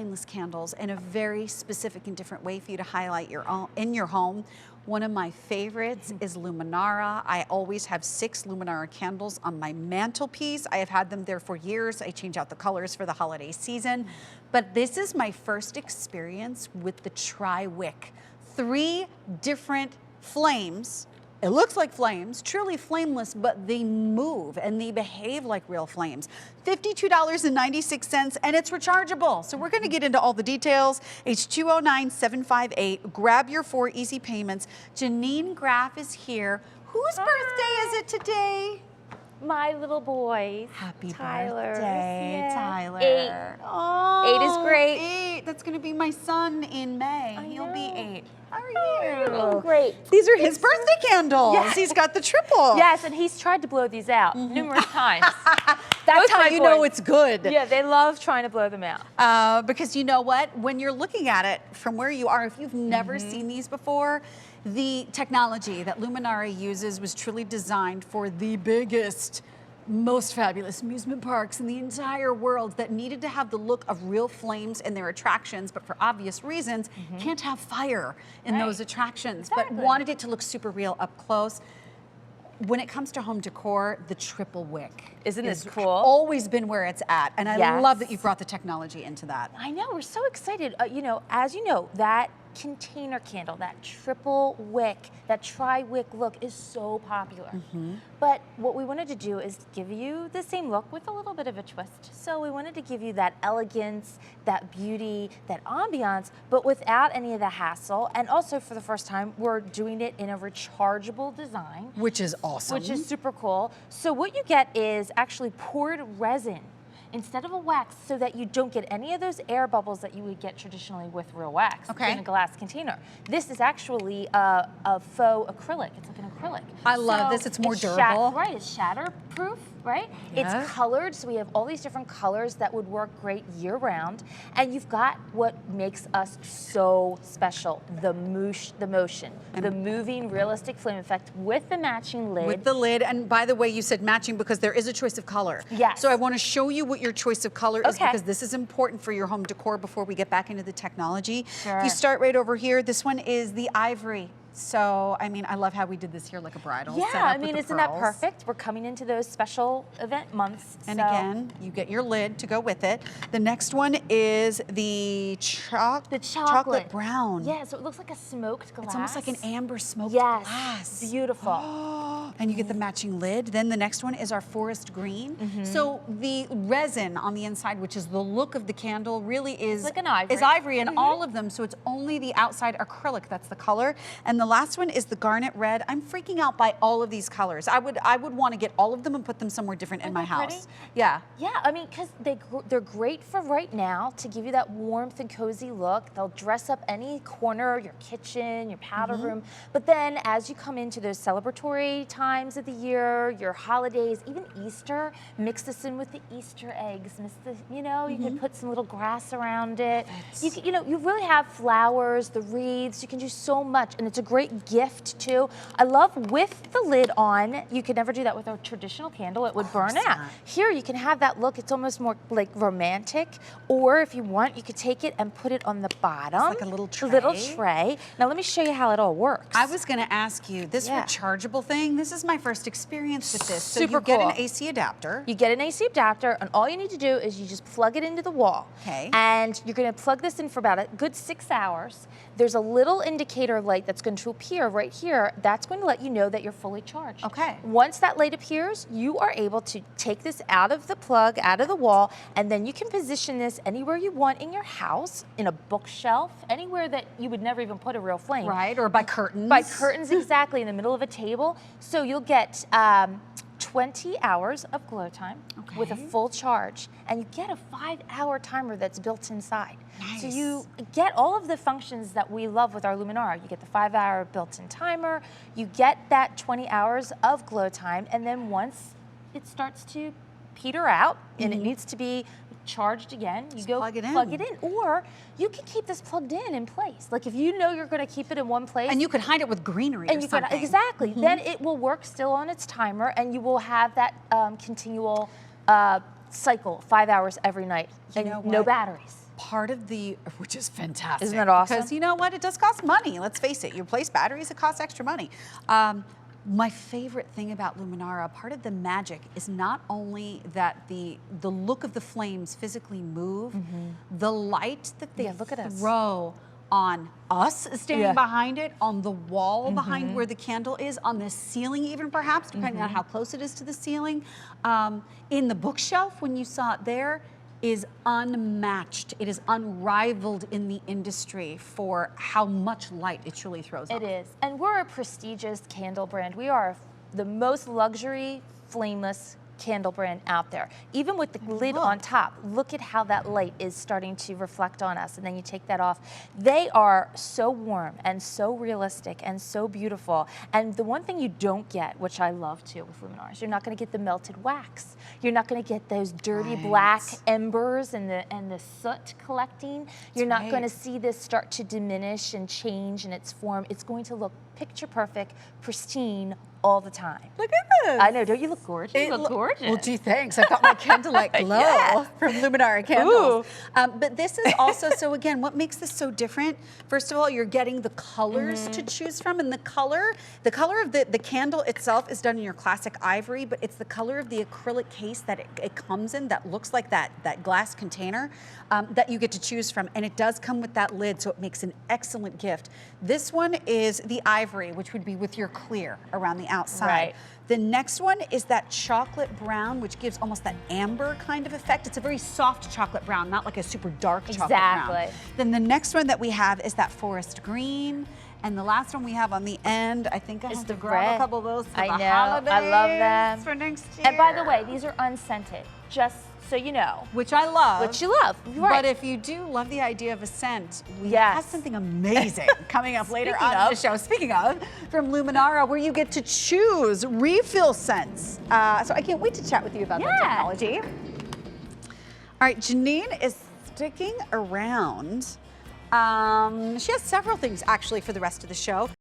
flameless candles in a very specific and different way for you to highlight your own in your home. One of my favorites is Luminara. I always have 6 Luminara candles on my mantelpiece. I have had them there for years. I change out the colors for the holiday season. But this is my first experience with the Tri-Wick. 3 different flames. It looks like flames, truly flameless, but they move and they behave like real flames. $52.96, and it's rechargeable. So we're gonna get into all the details. H209758, grab your 4 easy payments. Janine Graff is here. Whose birthday is it today? My little boy. Happy Tyler. birthday, Yeah. Tyler. 8. Oh, 8 is great. 8. That's gonna be my son in May. He'll be 8. How are you? Oh, great. These are his birthday candles. Yes. He's got the triple. Yes, and he's tried to blow these out numerous times. That's how you know it's good. Yeah, they love trying to blow them out. Because you know what? When you're looking at it from where you are, if you've never seen these before, the technology that Luminara uses was truly designed for the biggest, most fabulous amusement parks in the entire world that needed to have the look of real flames in their attractions, but for obvious reasons, can't have fire in those attractions, but wanted it to look super real up close. When it comes to home decor, the triple wick. Isn't this cool? Always been where it's at, and I love that you brought the technology into that. I know, we're so excited. You know, as you know, that container candle, that triple wick, that tri-wick look is so popular. But what we wanted to do is give you the same look with a little bit of a twist. So we wanted to give you that elegance, that beauty, that ambiance, but without any of the hassle. And also for the first time, we're doing it in a rechargeable design. Which is awesome. Which is super cool. So what you get is actually poured resin instead of a wax, so that you don't get any of those air bubbles that you would get traditionally with real wax in a glass container. This is actually a faux acrylic. It's like an acrylic. I love this. It's more durable. Right, it's shatterproof, right? It's colored, so we have all these different colors that would work great year round. And you've got what makes us so special, the motion, the moving realistic flame effect with the matching lid. With the lid, and by the way, you said matching because there is a choice of color. Yes. So I want to show you what your choice of color is, because this is important for your home decor before we get back into the technology. If you start right over here, this one is the ivory. So, I mean, I love how we did this here like a bridal setup. I mean, isn't that perfect? We're coming into those special event months. And again, you get your lid to go with it. The next one is the chocolate brown. Yeah, so it looks like a smoked glass. It's almost like an amber smoked glass. Beautiful. And you get the matching lid. Then the next one is our forest green. So the resin on the inside, which is the look of the candle, really is like an ivory. Is ivory in all of them. So it's only the outside acrylic that's the color. And the last one is the garnet red. I'm freaking out by all of these colors. I would want to get all of them and put them somewhere different in my house. Pretty? Yeah. Yeah, I mean, because they're great for right now to give you that warmth and cozy look. They'll dress up any corner, your kitchen, your powder room. But then as you come into those celebratory times of the year, your holidays, even Easter, mix this in with the Easter eggs. You know, you can put some little grass around it. You know, you really have flowers, the wreaths. You can do so much, and it's a great gift too. I love with the lid on. You could never do that with a traditional candle. It would burn out. Here you can have that look. It's almost more like romantic. Or if you want, you could take it and put it on the bottom. It's like a little tray. Now let me show you how it all works. I was going to ask you, this rechargeable thing, this is my first experience with this. So Super you get cool. an AC adapter. You get an AC adapter, and all you need to do is you just plug it into the wall. And you're going to plug this in for about a good 6 hours. There's a little indicator light that's going to appear right here. That's going to let you know that you're fully charged. Once that light appears, you are able to take this out of the plug, out of the wall, and then you can position this anywhere you want in your house, in a bookshelf, anywhere that you would never even put a real flame. Right, or by curtains. By curtains, exactly, in the middle of a table. So you'll get 20 hours of glow time with a full charge, and you get a 5-hour timer that's built inside. So you get all of the functions that we love with our Luminara. You get the 5-hour built-in timer, you get that 20 hours of glow time, and then once it starts to peter out and it needs to be charged again, you go plug it in. Or you can keep this plugged in place. Like if you know you're going to keep it in one place. And you could hide it with greenery or something. Exactly. Then it will work still on its timer, and you will have that continual cycle, 5 hours every night, and no batteries. which is fantastic. Isn't that awesome? Because you know what? It does cost money. Let's face it. You replace batteries, it costs extra money. My favorite thing about Luminara, part of the magic is not only that the look of the flames physically move, the light that they look at us. throw on us standing behind it, on the wall behind where the candle is, on the ceiling even perhaps, depending on how close it is to the ceiling. In the bookshelf, when you saw it there, is unmatched. It is unrivaled in the industry for how much light it truly throws off. It is. And we're a prestigious candle brand. We are the most luxury, flameless candle brand out there. Even with the lid on top, look at how that light is starting to reflect on us, and then you take that off. They are so warm and so realistic and so beautiful. And the one thing you don't get, which I love too with Luminara, is you're not going to get the melted wax. You're not going to get those dirty black embers and the soot collecting. You're not going to see this start to diminish and change in its form. It's going to look picture perfect, pristine, all the time. Look at this. I know, don't you look gorgeous? You look gorgeous. Well, gee, thanks. I've got my candlelight glow from Luminara candles. But this is also, so again, what makes this so different? First of all, you're getting the colors to choose from, and the color of the candle itself is done in your classic ivory, but it's the color of the acrylic case that it comes in that looks like that glass container that you get to choose from, and it does come with that lid, so it makes an excellent gift. This one is the ivory, which would be with your clear around the outside. Right. The next one is that chocolate brown, which gives almost that amber kind of effect. It's a very soft chocolate brown, not like a super dark chocolate brown. Then the next one that we have is that forest green. And the last one we have on the end, I think I have to grab a couple of those for the holidays. I love them. For next year. And by the way, these are unscented, just so you know. Which I love. Which you love, right. But if you do love the idea of a scent, we have something amazing coming up later on the show. Speaking of, from Luminara, where you get to choose refill scents. So I can't wait to chat with you about that technology. All right, Janine is sticking around. She has several things actually for the rest of the show.